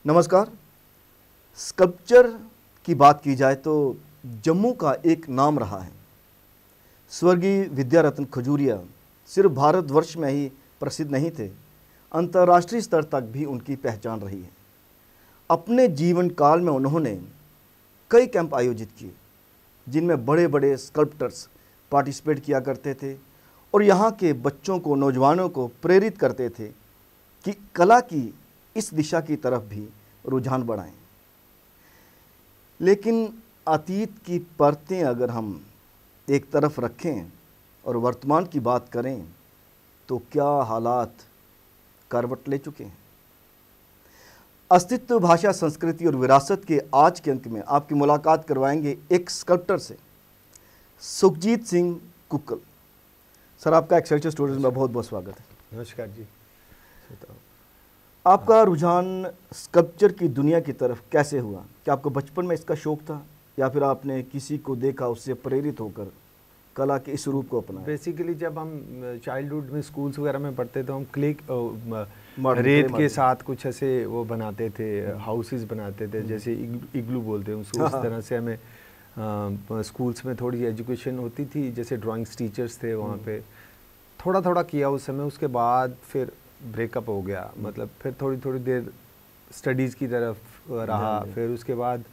नमस्कार। स्कल्पचर की बात की जाए तो जम्मू का एक नाम रहा है। स्वर्गीय विद्यारत्न खजूरिया सिर्फ भारतवर्ष में ही प्रसिद्ध नहीं थे, अंतर्राष्ट्रीय स्तर तक भी उनकी पहचान रही है। अपने जीवन काल में उन्होंने कई कैंप आयोजित किए जिनमें बड़े बड़े स्कल्पटर्स पार्टिसिपेट किया करते थे और यहाँ के बच्चों को, नौजवानों को प्रेरित करते थे कि कला की इस दिशा की तरफ भी रुझान बढ़ाएं। लेकिन अतीत की परतें अगर हम एक तरफ रखें और वर्तमान की बात करें तो क्या हालात करवट ले चुके हैं। अस्तित्व, भाषा, संस्कृति और विरासत के आज के अंक में आपकी मुलाकात करवाएंगे एक स्कल्पटर से, सुखजीत सिंह कुक्कल। सर, आपका एक्सेलसियर स्टूडियोज में बहुत बहुत स्वागत है। नमस्कार जी। आपका रुझान स्कल्पचर की दुनिया की तरफ कैसे हुआ? क्या आपको बचपन में इसका शौक था या फिर आपने किसी को देखा, उससे प्रेरित होकर कला के इस रूप को अपनाया? बेसिकली जब हम चाइल्डहुड में स्कूल्स वगैरह में पढ़ते थे, हम क्ले रेत के साथ कुछ ऐसे वो बनाते थे, हाउसेस बनाते थे, जैसे इग्लू बोलते हैं उसको। उस तरह से हमें स्कूल्स में थोड़ी एजुकेशन होती थी, जैसे ड्राइंग्स टीचर्स थे वहाँ पे, थोड़ा थोड़ा किया उस समय। उसके बाद फिर ब्रेकअप हो गया, मतलब फिर थोड़ी थोड़ी देर स्टडीज़ की तरफ रहा। फिर उसके बाद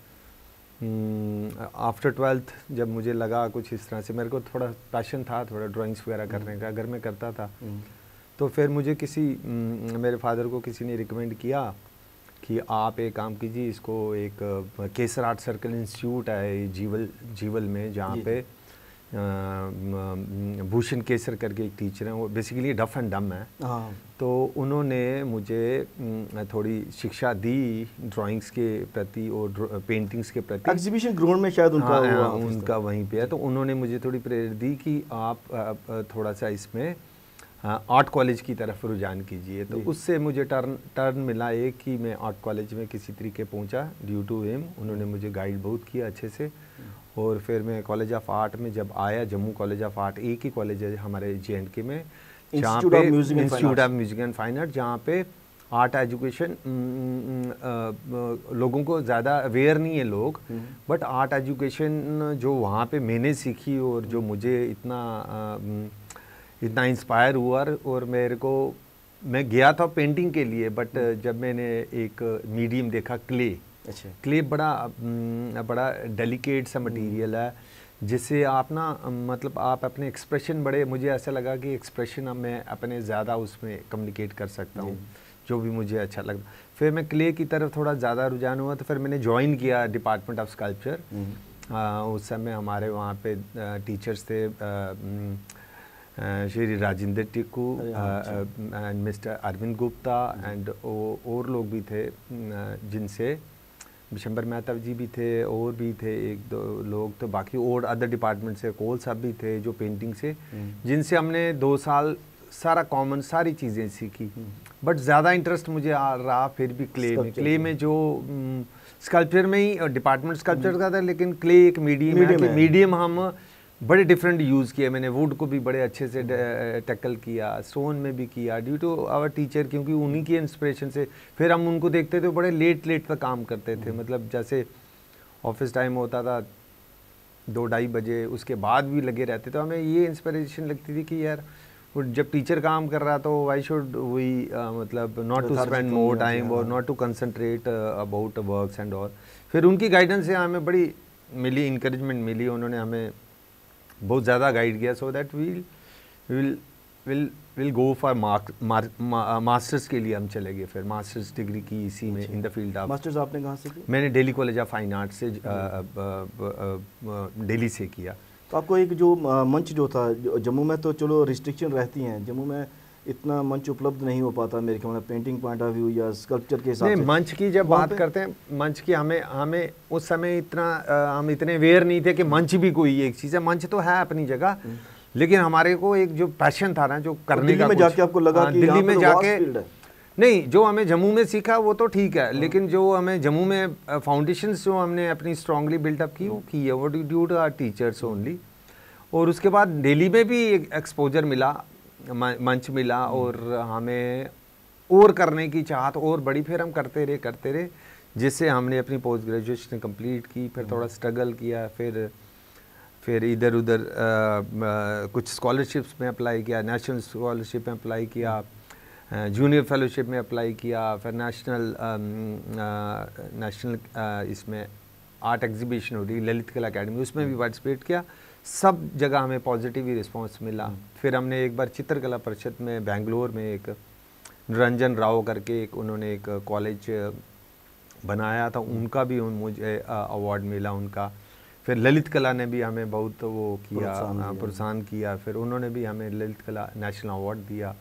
आफ्टर 12th जब मुझे लगा कुछ इस तरह से, मेरे को थोड़ा पैशन था थोड़ा ड्राइंग्स वगैरह करने का, घर में करता था। तो फिर मुझे मेरे फादर को किसी ने रिकमेंड किया कि आप एक काम कीजिए, इसको एक केसर आर्ट सर्कल इंस्टीट्यूट है जीवल में, जहाँ पे भूषण केसर करके एक टीचर हैं, वो बेसिकली डफ एंड डम है। तो उन्होंने मुझे थोड़ी शिक्षा दी ड्राइंग्स के प्रति और पेंटिंग्स के प्रति। एग्जीबिशन ग्राउंड में शायद उनका उनका वहीं पे है। तो उन्होंने मुझे थोड़ी प्रेरणा दी कि आप थोड़ा सा इसमें आर्ट कॉलेज की तरफ रुझान कीजिए। तो उससे मुझे टर्न मिला एक कि मैं आर्ट कॉलेज में किसी तरीके पहुंचा ड्यू टू हिम। उन्होंने मुझे गाइड बहुत किया अच्छे से। और फिर मैं कॉलेज ऑफ आर्ट में जब आया, जम्मू कॉलेज ऑफ आर्ट एक ही कॉलेज है हमारे JNK में, जहाँ पे institute of music and fine art, जहाँ पे आर्ट एजुकेशन लोगों को ज़्यादा अवेयर नहीं है लोग, बट आर्ट एजुकेशन जो वहाँ पे मैंने सीखी और जो मुझे इतना इंस्पायर हुआ। और मेरे को, मैं गया था पेंटिंग के लिए, बट जब मैंने एक मीडियम देखा क्ले, क्ले बड़ा डेलिकेट सा मटेरियल है, जिससे आप ना, मतलब आप अपने एक्सप्रेशन बड़े, मुझे ऐसा लगा कि एक्सप्रेशन अब मैं अपने ज़्यादा उसमें कम्युनिकेट कर सकता हूँ, जो भी मुझे अच्छा लगता। फिर मैं क्ले की तरफ थोड़ा ज़्यादा रुझान हुआ, तो फिर मैंने ज्वाइन किया डिपार्टमेंट ऑफ स्कल्पचर। उस समय हमारे वहाँ पे टीचर्स थे Shri Rajendra Tikku and mister Arvind Gupta and और लोग भी थे, जिनसे बिशंबर मेहता जी भी थे, और भी थे एक दो लोग। तो बाकी और अदर डिपार्टमेंट से कोल साहब भी थे जो पेंटिंग से, जिनसे हमने 2 साल सारा कॉमन सारी चीज़ें सीखी। बट ज़्यादा इंटरेस्ट मुझे रहा फिर भी क्ले में जो स्कल्पचर में ही डिपार्टमेंट स्कल्पचर का था, लेकिन क्ले एक मीडियम हम बड़े डिफरेंट यूज़ किए। मैंने वुड को भी बड़े अच्छे से टैकल किया, स्टोन में भी किया, ड्यू टू आवर टीचर, क्योंकि उन्हीं की इंस्पिरेशन से फिर हम उनको देखते थे, बड़े लेट तक काम करते थे। मतलब जैसे ऑफिस टाइम होता था 2-2:30 बजे, उसके बाद भी लगे रहते। तो हमें ये इंस्पिरेशन लगती थी कि यार जब टीचर काम कर रहा तो वाई शुड वी मतलब not to spend more time और not to concentrate about works and all. फिर उनकी गाइडेंस से हमें बड़ी मिली, इंकरेजमेंट मिली, उन्होंने हमें बहुत ज़्यादा गाइड किया, so that will go for masters के लिए हम चले गए। फिर मास्टर्स डिग्री की इसी में, in the field of. Masters आपने कहाँ से की? मैंने Delhi college of fine art से दिल्ली से किया। तो आपको एक जो मंच जो था, जम्मू में तो चलो रिस्ट्रिक्शन रहती हैं, जम्मू में इतना मंच उपलब्ध नहीं हो पाता मेरे ख्याल में, पेंटिंग पॉइंट ऑफ व्यू या स्कल्पचर के हिसाब से। मंच की जब बात करते हैं, मंच की हमें उस समय हम इतने अवेयर नहीं थे कि मंच भी कोई एक चीज़ है। मंच तो है अपनी जगह, लेकिन हमारे को एक जो पैशन था ना, जो करने का, जाके आपको लगा कि दिल्ली में जाके नहीं, जो हमें जम्मू में सीखा वो तो ठीक है, लेकिन जो हमें जम्मू में फाउंडेशंस जो हमने अपनी स्ट्रांगली बिल्डअप की, वो की है वो due to our teachers only. और उसके बाद दिल्ली में भी एक एक्सपोजर मिला, मंच मिला, और हमें और करने की चाहत और बड़ी, फिर हम करते रहे, जिससे हमने अपनी पोस्ट ग्रेजुएशन कंप्लीट की, फिर थोड़ा स्ट्रगल किया, फिर इधर उधर कुछ स्कॉलरशिप्स में अप्लाई किया, नेशनल स्कॉलरशिप में अप्लाई किया, जूनियर फेलोशिप में अप्लाई किया, फिर नेशनल इसमें आर्ट एग्जीबिशन हो रही ललित कला अकेडमी, उसमें भी पार्टिसिपेट किया। सब जगह हमें पॉजिटिव ही रिस्पांस मिला। फिर हमने एक बार चित्रकला परिषद में बेंगलोर में एक निरंजन राव करके एक उन्होंने एक कॉलेज बनाया था, उनका भी मुझे अवार्ड मिला उनका। फिर ललित कला ने भी हमें बहुत वो किया, प्रोत्साहन किया। फिर उन्होंने भी हमें ललित कला नेशनल अवार्ड दिया,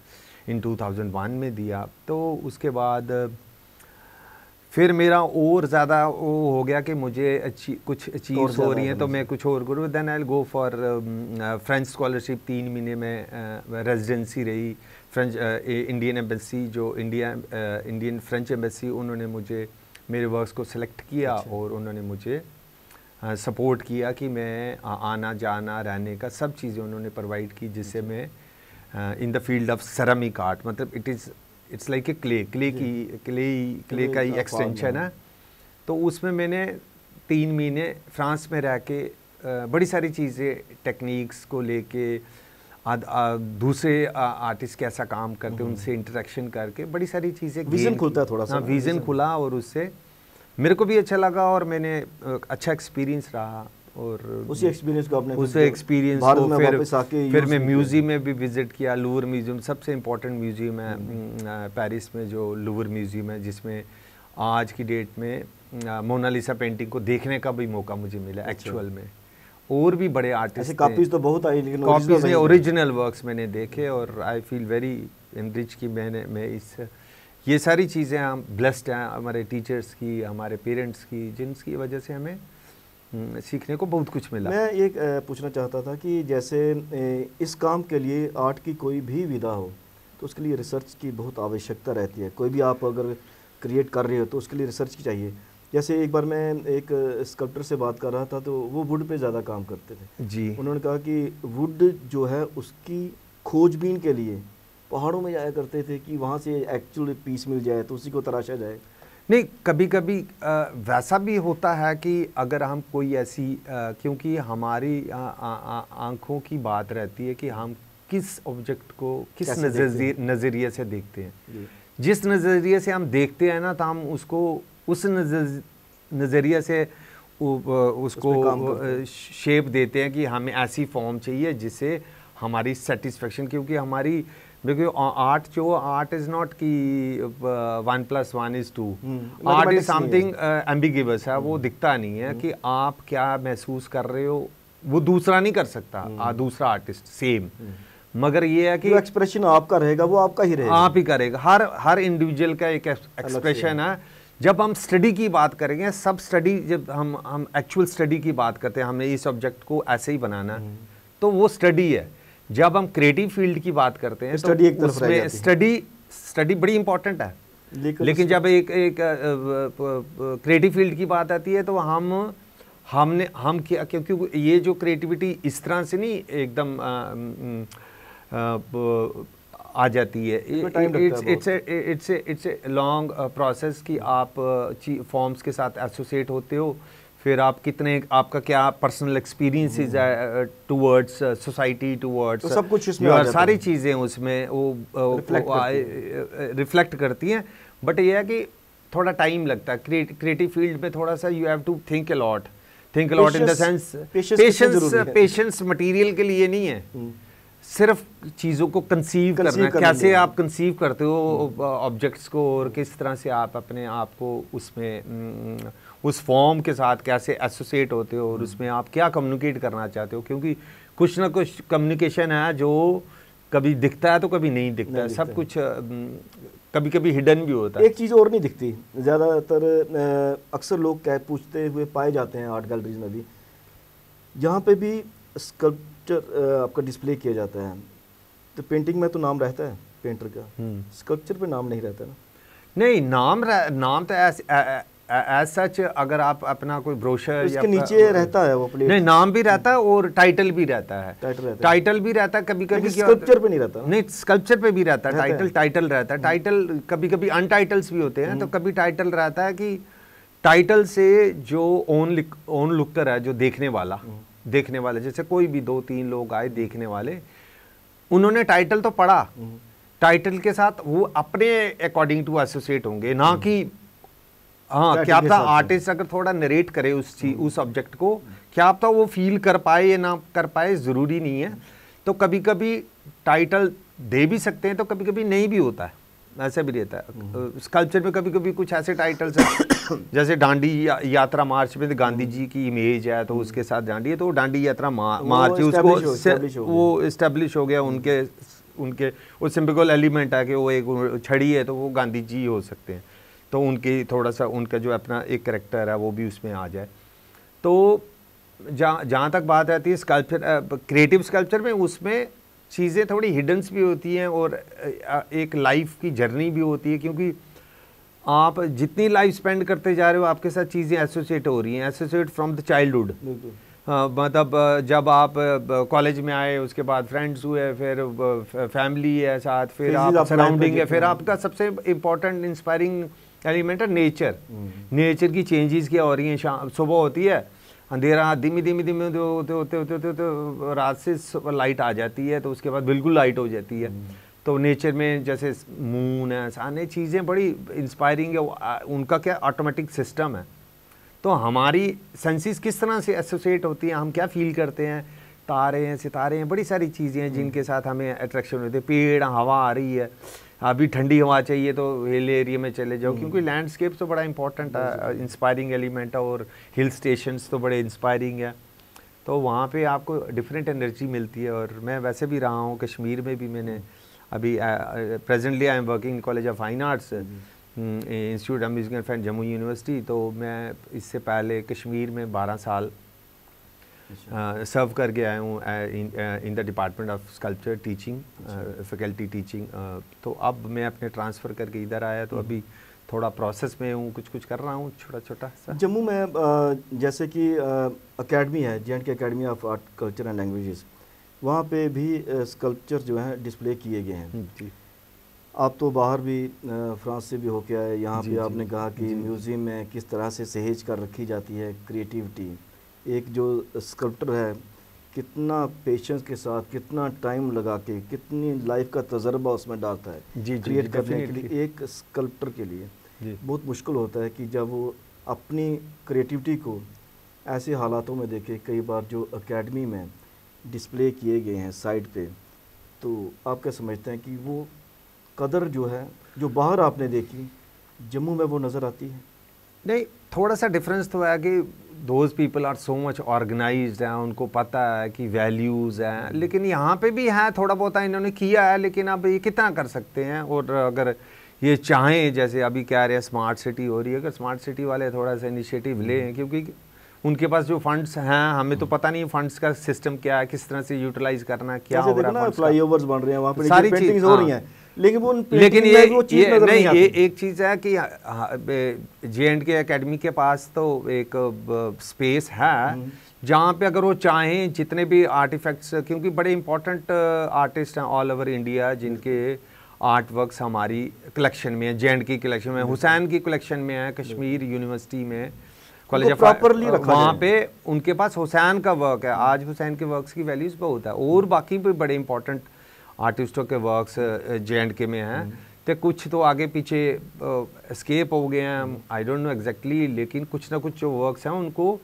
इन 2001 में दिया। तो उसके बाद फिर मेरा और ज़्यादा वो हो गया कि मुझे कुछ अचीव्स हो रही हैं तो मैं कुछ और करूँ। Then I will go for French scholarship. 3 महीने में रेजिडेंसी रही फ्रेंच इंडियन एम्बेसी, जो इंडियन फ्रेंच एम्बेसी, उन्होंने मुझे मेरे वर्क्स को सिलेक्ट किया और उन्होंने मुझे सपोर्ट किया कि मैं आना जाना रहने का सब चीज़ें उन्होंने प्रोवाइड की, जिससे मैं in the field of ceramic art, मतलब इट्स लाइक ए क्ले का ही एक्सटेंशन है। तो उसमें मैंने 3 महीने फ्रांस में रह के बड़ी सारी चीज़ें टेक्निक्स को लेके दूसरे आर्टिस्ट कैसा काम करते, उनसे इंटरेक्शन करके बड़ी सारी चीज़ें विजन खुलता है थोड़ा सा। हाँ, विजन खुला और उससे मेरे को भी अच्छा लगा और मैंने अच्छा एक्सपीरियंस रहा। और उसी एक्सपीरियंस को आपने फिर मैं म्यूज़ियम में भी विज़िट किया। लूवर म्यूज़ियम सबसे इम्पोर्टेंट म्यूज़ियम है पेरिस में, जो लूवर म्यूज़ियम है, जिसमें आज की डेट में मोनालिसा पेंटिंग को देखने का भी मौका मुझे मिला एक्चुअल में। और भी बड़े आर्टिस्ट कॉपीज तो बहुत आई, लेकिन कॉपीज ने ओरिजिनल वर्क्स मैंने देखे और आई फील वेरी एनरिच कि मैं इस ये सारी चीज़ें हम ब्लेस्ड हैं, हमारे टीचर्स की, हमारे पेरेंट्स की, जिनकी वजह से हमें सीखने को बहुत कुछ मिला। मैं एक पूछना चाहता था कि जैसे इस काम के लिए आर्ट की कोई भी विधा हो तो उसके लिए रिसर्च की बहुत आवश्यकता रहती है। कोई भी आप अगर क्रिएट कर रहे हो तो उसके लिए रिसर्च की चाहिए। जैसे एक बार मैं एक स्कल्प्टर से बात कर रहा था तो वो वुड पे ज़्यादा काम करते थे जी। उन्होंने कहा कि वुड जो है उसकी खोजबीन के लिए पहाड़ों में जाया करते थे कि वहाँ से एक्चुअल पीस मिल जाए तो उसी को तराशा जाए। नहीं, कभी कभी वैसा भी होता है कि अगर हम कोई ऐसी क्योंकि हमारी आँखों की बात रहती है कि हम किस ऑब्जेक्ट को किस नज़रिए से देखते हैं। जिस नज़रिए से हम देखते हैं ना, तो हम उसको उस नज़रिए से उसको शेप देते हैं कि हमें ऐसी फॉर्म चाहिए जिससे हमारी सेटिस्फेक्शन, क्योंकि हमारी आर्ट इज नॉट कि 1 + 1 = 2। आर्ट इज समथिंग एम्बिगिवस है, वो दिखता नहीं है कि आप क्या महसूस कर रहे हो, वो दूसरा नहीं कर सकता, दूसरा आर्टिस्ट सेम। मगर ये है कि एक्सप्रेशन आपका रहेगा, वो आपका ही रहेगा, आप ही करेगा। हर इंडिविजुअल का एक एक्सप्रेशन है। जब हम स्टडी की बात करेंगे, सब स्टडी, जब हम एक्चुअल स्टडी की बात करते हैं, हमने इस सब्जेक्ट को ऐसे ही बनाना है, तो वो स्टडी है। जब हम क्रिएटिव फील्ड की बात करते हैं तो उसमें स्टडी बड़ी इंपॉर्टेंट है, लेकिन जब एक क्रिएटिव फील्ड की बात आती है तो हम क्या, क्योंकि ये जो क्रिएटिविटी इस तरह से नहीं एकदम आ जाती है। इट्स ए लॉन्ग प्रोसेस कि आप फॉर्म्स के साथ एसोसिएट होते हो, फिर आप आपका क्या पर्सनल एक्सपीरियंसेस है टुवर्ड्स सोसाइटी, टुवर्ड्स सब कुछ इसमें सारी चीज़ें उसमें वो रिफ्लेक्ट करती हैं। बट ये है कि थोड़ा टाइम लगता है क्रिएटिव फील्ड में, थोड़ा सा you have to think a lot in the sense patience material के लिए नहीं है, सिर्फ चीज़ों को कंसीव करना, कैसे आप कंसीव करते हो ऑब्जेक्ट्स को और किस तरह से आप अपने आप को उसमें उस फॉर्म के साथ कैसे एसोसिएट होते हो और उसमें आप क्या कम्युनिकेट करना चाहते हो, क्योंकि कुछ ना कुछ कम्युनिकेशन है जो कभी दिखता है तो कभी नहीं दिखता है, सब कुछ कभी कभी हिडन भी होता है। एक चीज़ और नहीं दिखती, ज़्यादातर अक्सर लोग क्या पूछते हुए पाए जाते हैं आर्ट गैलरीज में भी, जहाँ पे भी स्कल्पचर आपका डिस्प्ले किया जाता है तो पेंटिंग में तो नाम रहता है पेंटर का, स्कल्पचर पे नाम नहीं रहता ना। नहीं, नाम तो एज सच अगर आप अपना कोई ब्रोशर इसके नीचे रहता है वो प्लेट, नहीं नाम भी रहता है और टाइटल भी रहता है, टाइटल भी रहता है, कभी कभी स्कल्पचर पे नहीं रहता, नहीं स्कल्पचर पे भी रहता है, टाइटल रहता है, टाइटल कभी कभी अनटाइटल्स भी होते हैं, तो कभी टाइटल रहता है कि टाइटल से जो ओन लुकर है, जो देखने वाला जैसे कोई भी 2-3 लोग आए देखने वाले, उन्होंने टाइटल तो पढ़ा, टाइटल के साथ वो अपने अकॉर्डिंग टू एसोसिएट होंगे, ना कि हाँ क्या पता आर्टिस्ट अगर थोड़ा नरेट करे उस ऑब्जेक्ट को, क्या पता वो फील कर पाए या ना कर पाए, ज़रूरी नहीं है। तो कभी कभी टाइटल दे भी सकते हैं, तो कभी कभी नहीं भी होता है, ऐसा भी रहता है। स्कल्पचर में कभी कभी कुछ ऐसे टाइटल्स हैं जैसे डांडी यात्रा मार्च में गांधी जी की इमेज है, तो उसके साथ डांडी है, तो डांडी यात्रा मार्च उसको वो इस्टेब्लिश हो गया, उनके वो सिंबल एलिमेंट है कि वो एक छड़ी है, तो वो गांधी जी हो सकते हैं, तो उनकी थोड़ा सा उनका जो अपना एक करैक्टर है वो भी उसमें आ जाए। तो जहाँ तक बात आती है स्कल्पचर, क्रिएटिव स्कल्पचर में, उसमें चीज़ें थोड़ी हिडन्स भी होती हैं और एक लाइफ की जर्नी भी होती है, क्योंकि आप जितनी लाइफ स्पेंड करते जा रहे हो आपके साथ चीज़ें एसोसिएट हो रही हैं, एसोसिएट फ्रॉम द चाइल्डहुड। मतलब जब आप कॉलेज में आए, उसके बाद फ्रेंड्स हुए, फिर फैमिली है साथ, फिर आप सराउंडिंग है, फिर आपका सबसे इम्पोर्टेंट इंस्पायरिंग एलिमेंट है नेचर। नेचर की चेंजेस क्या हो रही हैं, सुबह होती है अंधेरा, धीमी धीमी धीमी होते रात से लाइट आ जाती है, तो उसके बाद बिल्कुल लाइट हो जाती है। तो नेचर में जैसे मून है, सारे चीज़ें बड़ी इंस्पायरिंग है, उनका क्या ऑटोमेटिक सिस्टम है। तो हमारी सेंसेस किस तरह से एसोसिएट होती हैं, हम क्या फील करते हैं, तारे हैं, सितारे हैं, बड़ी सारी चीज़ें हैं जिनके साथ हमें अट्रैक्शन होती है। पेड़, हवा आ रही है, अभी ठंडी हवा चाहिए तो हिल एरिया में चले जाओ, क्योंकि लैंडस्केप तो बड़ा इंपॉर्टेंट है, इंस्पायरिंग एलिमेंट है, और हिल स्टेशंस तो बड़े इंस्पायरिंग है, तो वहाँ पे आपको डिफरेंट एनर्जी मिलती है। और मैं वैसे भी रहा हूँ कश्मीर में भी, मैंने अभी presently I am working in college of fine arts, institute of music and fine, Jammu university. तो मैं इससे पहले कश्मीर में 12 साल सर्व करके आया हूँ in the department of sculpture teaching, faculty teaching. तो अब मैं अपने ट्रांसफ़र करके इधर आया, तो अभी थोड़ा प्रोसेस में हूँ, कुछ कर रहा हूँ छोटा छोटा सा। जम्मू में जैसे कि अकेडमी है, J&K academy of art culture and languages, वहाँ पे भी स्कल्पचर जो है डिस्प्ले किए गए हैं जी। आप तो बाहर भी फ्रांस से भी होके आए, यहाँ पे आपने कहा कि म्यूज़ियम में किस तरह से सहेज कर रखी जाती है क्रिएटिविटी। एक जो स्कल्पटर है कितना पेशेंस के साथ, कितना टाइम लगा के, कितनी लाइफ का तजर्बा उसमें डालता है क्रिएट करने के लिए। एक स्कल्पटर के लिए बहुत मुश्किल होता है कि जब वो अपनी क्रिएटिविटी को ऐसे हालातों में देखे। कई बार जो एकेडमी में डिस्प्ले किए गए हैं साइड पे, तो आप क्या समझते हैं कि वो कदर जो है जो बाहर आपने देखी, जम्मू में वो नज़र आती है? नहीं, थोड़ा सा डिफरेंस तो है कि those people are so much organized हैं, उनको पता है कि वैल्यूज़ हैं, लेकिन यहाँ पे भी है थोड़ा बहुत इन्होंने किया है, लेकिन अब ये कितना कर सकते हैं। और अगर ये चाहें, जैसे अभी कह रहे हैं स्मार्ट सिटी हो रही है, अगर स्मार्ट सिटी वाले थोड़ा सा इनिशिएटिव लें, क्योंकि उनके पास जो फंड्स हैं, हमें तो पता नहीं फंड्स का सिस्टम क्या है, किस तरह से यूटिलाइज करना, क्या हो रहा है, फ्लाईओवर्स बन रहे हैं, वहाँ पे सारी पेंटिंग्स हो रही हैं, लेकिन ये एक चीज़ है कि J&K एकेडमी के पास तो एक स्पेस है जहाँ पे अगर वो चाहें जितने भी आर्टिफैक्ट्स, क्योंकि बड़े इंपॉर्टेंट आर्टिस्ट हैं ऑल ओवर इंडिया जिनके आर्ट वर्क्स हमारी कलेक्शन में है, J&K कलेक्शन में, हुसैन की कलेक्शन में है, कश्मीर यूनिवर्सिटी में कॉलेज ऑफ वहाँ पे उनके पास हुसैन का वर्क है। आज हुसैन के वर्क्स की वैल्यूज़ बहुत है, और बाकी भी बड़े इंपॉर्टेंट आर्टिस्टों के वर्क्स J&K में हैं, तो कुछ तो आगे पीछे एस्केप हो गए हैं, आई डोंट नो एग्जैक्टली, लेकिन कुछ ना कुछ जो वर्क्स हैं उनको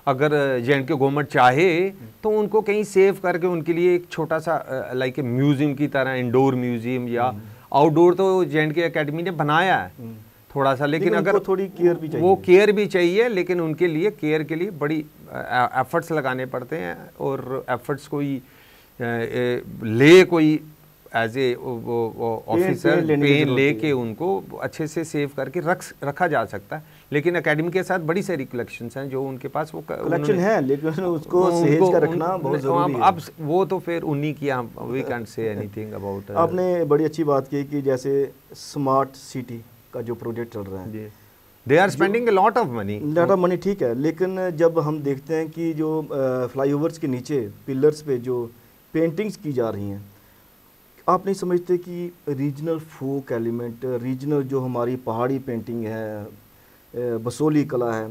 अगर J&K गवर्नमेंट चाहे तो उनको कहीं सेव करके उनके लिए एक छोटा सा लाइक म्यूज़ियम की तरह, इंडोर म्यूज़ियम या आउटडोर, तो J&K एकेडमी ने बनाया है थोड़ा सा, लेकिन अगर थोड़ी केयर भी चाहिए, वो केयर भी चाहिए, लेकिन उनके लिए केयर के लिए बड़ी एफर्ट्स लगाने पड़ते हैं, और एफर्ट्स कोई ले कोई एज ए ऑफिसर पेन लेके उनको अच्छे से सेव करके रखा जा सकता है। लेकिन एकेडमी के साथ बड़ी सारी कलेक्शंस हैं जो उनके पास वो कलेक्शन है, लेकिन उसको सहेज कर रखना बहुत जरूरी है। अब वो तो फिर उन्हीं की, we can't say anything about. आपने बड़ी अच्छी बात की कि जैसे स्मार्ट सिटी का जो प्रोजेक्ट चल रहा है, they are spending lot of money, ठीक है, लेकिन जब हम देखते हैं कि जो फ्लाईओवर्स के नीचे पिलर्स पे जो पेंटिंग्स की जा रही हैं, आप नहीं समझते कि रीजनल फोक एलिमेंट, रीजनल जो हमारी पहाड़ी पेंटिंग है, बसोली कला है,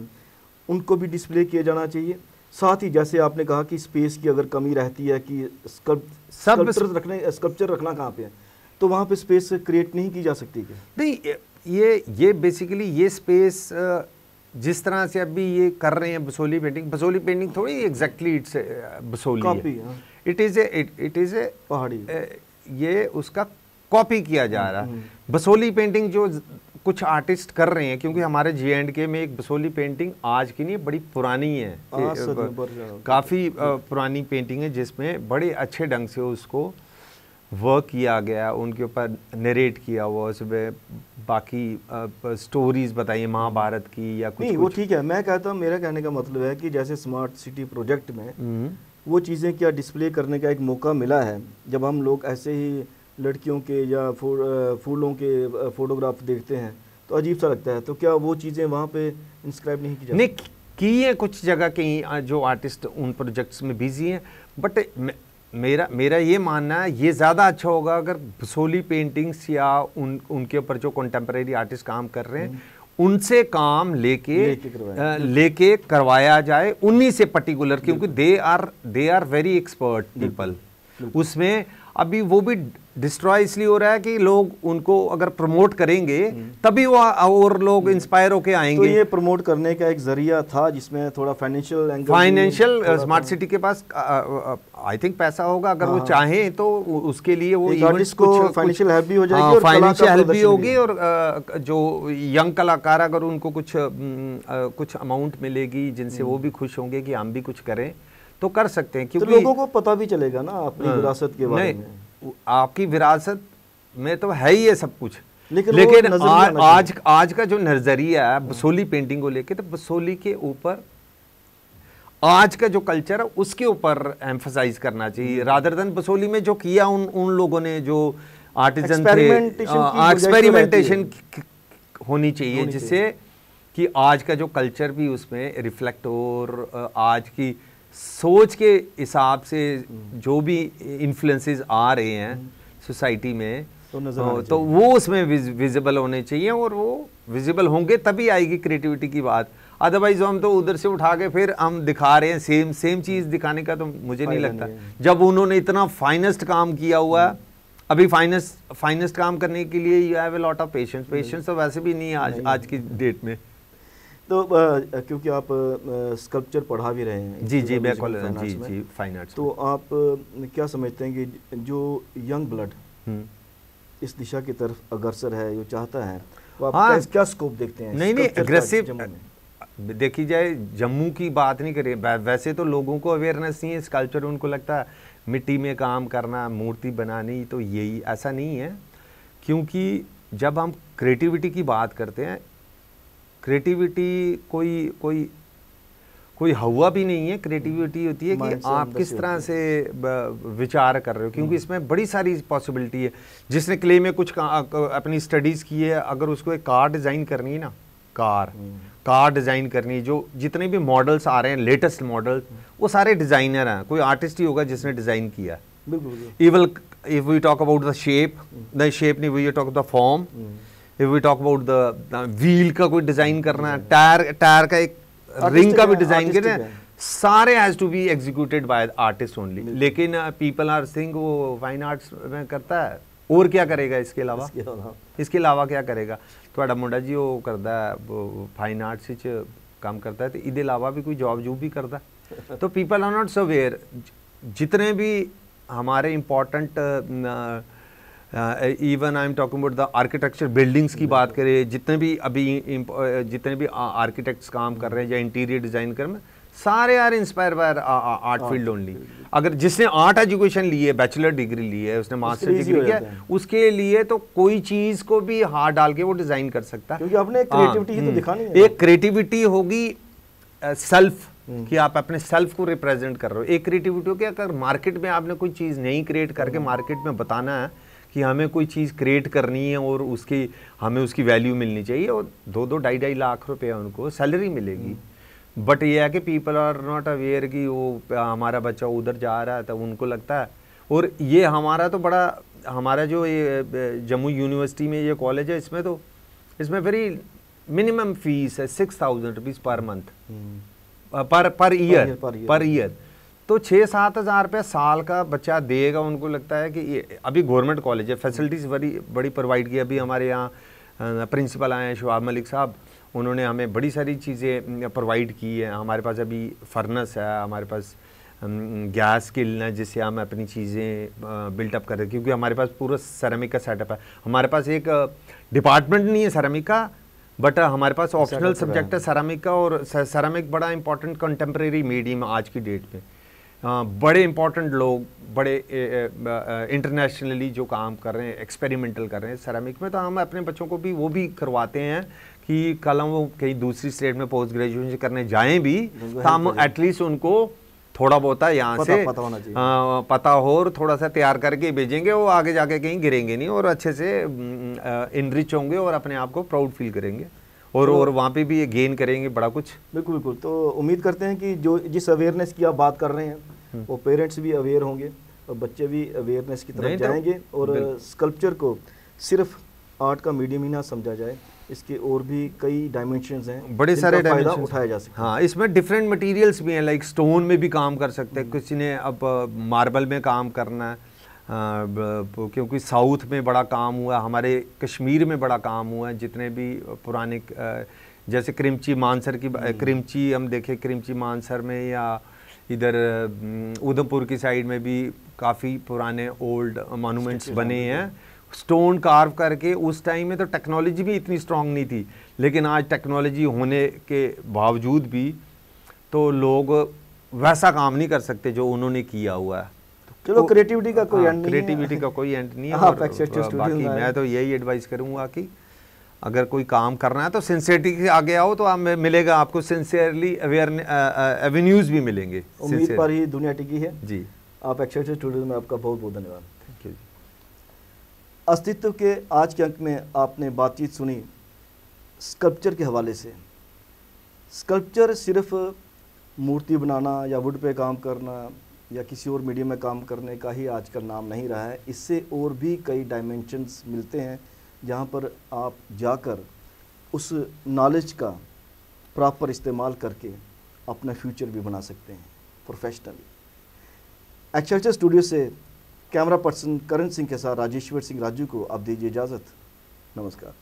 उनको भी डिस्प्ले किया जाना चाहिए। साथ ही जैसे आपने कहा कि स्पेस की अगर कमी रहती है कि स्कल्पचर रखना कहाँ पे है, तो वहाँ पे स्पेस क्रिएट नहीं की जा सकती क्या? नहीं, ये बेसिकली ये स्पेस जिस तरह से अभी ये कर रहे हैं बसोली पेंटिंग थोड़ी एग्जैक्टली इट्स बसोली है, इट इज ए पहाड़ी, ये उसका कॉपी किया जा रहा है। बसोली पेंटिंग जो कुछ आर्टिस्ट कर रहे हैं, क्योंकि हमारे J&K में एक बसोली पेंटिंग आज की नहीं बड़ी पुरानी है, काफ़ी पुरानी पेंटिंग है जिसमें बड़े अच्छे ढंग से उसको वर्क किया गया, उनके ऊपर नरेट किया हुआ, उसमें बाकी स्टोरीज बताइए महाभारत की या कुछ। नहीं वो ठीक है, मैं कहता हूँ, मेरा कहने का मतलब है कि जैसे स्मार्ट सिटी प्रोजेक्ट में वो चीज़ें क्या डिस्प्ले करने का एक मौका मिला है, जब हम लोग ऐसे ही लड़कियों के या फूलों के फोटोग्राफ देखते हैं तो अजीब सा लगता है, तो क्या वो चीज़ें वहाँ पे इंस्क्राइब नहीं की जाती? नहीं की है कुछ जगह के जो आर्टिस्ट उन प्रोजेक्ट्स में बिजी हैं, बट मेरा ये मानना है ये ज़्यादा अच्छा होगा अगर बसोली पेंटिंग्स या उनके ऊपर जो कंटेम्प्रेरी आर्टिस्ट काम कर रहे हैं उनसे काम लेके करवाया जाए, उन्हीं से पर्टिकुलर, क्योंकि they are very expert people उसमें। अभी वो भी डिस्ट्रॉय इसलिए हो रहा है कि लोग उनको अगर प्रमोट करेंगे तभी वो और लोग इंस्पायर होके आएंगे। तो ये प्रमोट करने का एक जरिया था जिसमें थोड़ा फाइनेंशियल स्मार्ट सिटी के पास आई थिंक पैसा होगा, अगर वो चाहे तो उसके लिए वो आर्टिस्ट को फाइनेंशियल हेल्प भी हो जाएगी, फाइनेंशियल हेल्प भी होगी, और जो यंग कलाकार अगर उनको कुछ अमाउंट मिलेगी जिनसे वो भी खुश होंगे कि हम भी कुछ करें तो कर सकते हैं, क्योंकि तो लोगों को पता भी चलेगा ना अपनी विरासत के बारे में। आपकी विरासत में तो है ही है सब कुछ, लेकिन आज का जो नजरिया है बसोली पेंटिंग को लेके, तो बसोली के ऊपर आज का जो कल्चर है उसके ऊपर एम्फसाइज करना चाहिए, रादर देन बसोली में जो किया उन लोगों ने जो आर्टिजन थे, एक्सपेरिमेंटेशन होनी चाहिए जिससे कि आज का जो कल्चर भी उसमें रिफ्लेक्ट हो, और आज की सोच के हिसाब से जो भी इन्फ्लुएंसेस आ रहे हैं सोसाइटी में तो वो उसमें विजिबल होने चाहिए, और वो विजिबल होंगे तभी आएगी क्रिएटिविटी की बात। अदरवाइज हम तो उधर से उठा के फिर हम दिखा रहे हैं सेम चीज़ दिखाने का, तो मुझे नहीं लगता। जब उन्होंने इतना फाइनेस्ट काम किया हुआ है, अभी फाइनेस्ट काम करने के लिए you have a lot of patience तो वैसे भी नहीं है आज की डेट में। तो क्योंकि आप स्कल्पचर पढ़ा भी रहे हैं, जी मैं जी फाइन आर्ट्स, तो आप क्या समझते हैं कि जो यंग ब्लड इस दिशा की तरफ अग्रसर है, जो चाहता है, वो आप क्या स्कोप देखते हैं? नहीं एग्रेसिव देखी जाए, जम्मू की बात नहीं करें, वैसे तो लोगों को अवेयरनेस नहीं है इस कल्चर, उनको लगता है मिट्टी में काम करना, मूर्ति बनानी, तो यही ऐसा नहीं है। क्योंकि जब हम क्रिएटिविटी की बात करते हैं, क्रिएटिविटी कोई हवा भी नहीं है, क्रिएटिविटी होती है कि आप किस तरह से विचार कर रहे हो, क्योंकि इसमें बड़ी सारी पॉसिबिलिटी है। जिसने क्ले में कुछ अपनी स्टडीज़ की है, अगर उसको एक कार डिज़ाइन करनी है ना, कार डिज़ाइन करनी, जो जितने भी मॉडल्स आ रहे हैं लेटेस्ट मॉडल, वो सारे डिज़ाइनर हैं, कोई आर्टिस्ट ही होगा जिसने डिज़ाइन किया। If we talk about the shape नहीं, we talk the form, if we talk about the wheel का कोई डिज़ाइन करना है, टायर का एक रिंग का भी डिज़ाइन करना है, सारे has to be executed by artist only. लेकिन पीपल आर थिंक वो फाइन आर्ट्स में करता है, और क्या करेगा इसके अलावा क्या करेगा? थोड़ा मुंडा जी वो करता है, वो फाइन आर्ट्स काम करता है, तो इहदे अलावा भी कोई जॉब भी करता है। तो people are not so aware. जितने भी हमारे important even I am talking about the architecture, buildings की बात करें, जितने भी आर्किटेक्ट्स काम कर रहे हैं या इंटीरियर डिज़ाइन कर रहे हैं, सारे are inspire by art field only. अगर जिसने आर्ट एजुकेशन ली है, बैचलर डिग्री ली है, उसने मास्टर डिग्री किया, उसके लिए तो कोई चीज़ को भी हाथ डाल के वो डिज़ाइन कर सकता है, क्योंकि आपने क्रिएटिविटी ही तो दिखानी है। एक क्रिएटिविटी होगी सेल्फ, कि आप अपने सेल्फ को रिप्रेजेंट कर रहे हो। एक क्रिएटिविटी हो कि अगर मार्केट में आपने कोई चीज़ नहीं क्रिएट करके मार्केट में बताना है कि हमें कोई चीज़ क्रिएट करनी है और उसकी हमें उसकी वैल्यू मिलनी चाहिए, और 2-2 2.5 लाख रुपए उनको सैलरी मिलेगी। बट ये है कि पीपल आर नॉट अवेयर कि वो हमारा बच्चा उधर जा रहा है, तो उनको लगता है। और ये हमारा तो बड़ा, हमारा जो ये जम्मू यूनिवर्सिटी में ये कॉलेज है, इसमें तो इसमें वेरी मिनिमम फीस है 6,000 rupees per month, per year. तो 6-7 हज़ार रुपये साल का बच्चा देगा। उनको लगता है कि ये अभी गवर्नमेंट कॉलेज है, फैसिलिटीज़ बड़ी प्रोवाइड की। अभी हमारे यहाँ प्रिंसिपल आए हैं शुआब मलिक साहब, उन्होंने हमें बड़ी सारी चीज़ें प्रोवाइड की है। हमारे पास अभी फर्नेस है, हमारे पास गैस किल है जिससे हम अपनी चीज़ें बिल्टअप कर रहे हैं, क्योंकि हमारे पास पूरा सेरेमिक का सेटअप है। हमारे पास एक डिपार्टमेंट नहीं है सेरेमिक का, बट हमारे पास ऑप्शनल सब्जेक्ट है सेरामिक का। और सेरामिक बड़ा इंपॉर्टेंट कंटेम्प्रेरी मीडियम आज की डेट में। बड़े इंपॉर्टेंट लोग, बड़े इंटरनेशनली जो काम कर रहे हैं, एक्सपेरिमेंटल कर रहे हैं सेरामिक में, तो हम अपने बच्चों को भी वो भी करवाते हैं कि कल हम वो कहीं दूसरी स्टेट में पोस्ट ग्रेजुएशन करने जाएं भी, तो हम एटलीस्ट उनको थोड़ा बहुत यहाँ से पता हो और थोड़ा सा तैयार करके भेजेंगे। वो आगे जाके कहीं गिरेंगे नहीं और अच्छे से इनरिच होंगे और अपने आप को प्राउड फील करेंगे, और वहाँ पे भी ये गेन करेंगे बड़ा कुछ। बिल्कुल बिल्कुल। तो उम्मीद करते हैं कि जो जिस अवेयरनेस की आप बात कर रहे हैं वो पेरेंट्स भी अवेयर होंगे और बच्चे भी अवेयरनेस की तरफ जाएंगे, और स्कल्पचर को सिर्फ आर्ट का मीडियम ही ना समझा जाए, इसके और भी कई डायमेंशंस हैं, बड़े सारे डायमेंशन उठाया जा सकता है। हाँ, इसमें डिफरेंट मटेरियल्स भी हैं, लाइक स्टोन में भी काम कर सकते हैं, किसी ने अब मार्बल में काम करना है, क्योंकि साउथ में बड़ा काम हुआ, हमारे कश्मीर में बड़ा काम हुआ है। जितने भी पुराने जैसे क्रिमची मानसर की क्रिमची हम देखें, क्रिमची मानसर में या इधर उधमपुर की साइड में भी काफ़ी पुराने ओल्ड मॉन्यूमेंट्स बने हैं स्टोन कार्व करके। उस टाइम में तो टेक्नोलॉजी भी इतनी स्ट्रांग नहीं थी, लेकिन आज टेक्नोलॉजी होने के बावजूद भी तो लोग वैसा काम नहीं कर सकते जो उन्होंने किया हुआ है। चलो, क्रिएटिविटी का कोई एंड नहीं है, क्रिएटिविटी का कोई एंड नहीं है। बाकी मैं तो यही एडवाइस करूँगा कि अगर कोई काम करना है तो सिंसियरिटी से आगे आओ, तो मिलेगा आपको सिंसियरली एवेन्यूज़ भी मिलेंगे। उम्मीद पर ही दुनिया टिकी है जी। आप एक्सर्साइज स्टूडियो में आपका बहुत बहुत धन्यवाद। Thank you. अस्तित्व के आज के अंक में आपने बातचीत सुनी स्कल्पचर के हवाले से। स्कल्पचर सिर्फ मूर्ति बनाना या वुड पे काम करना या किसी और मीडियम में काम करने का ही आजकल नाम नहीं रहा है। इससे और भी कई डायमेंशंस मिलते हैं जहाँ पर आप जाकर उस नॉलेज का प्रॉपर इस्तेमाल करके अपना फ्यूचर भी बना सकते हैं प्रोफेशनली। एक्सर्साइज स्टूडियो से कैमरा पर्सन करण सिंह के साथ राजेश्वर सिंह राजू को आप दीजिए इजाज़त। नमस्कार।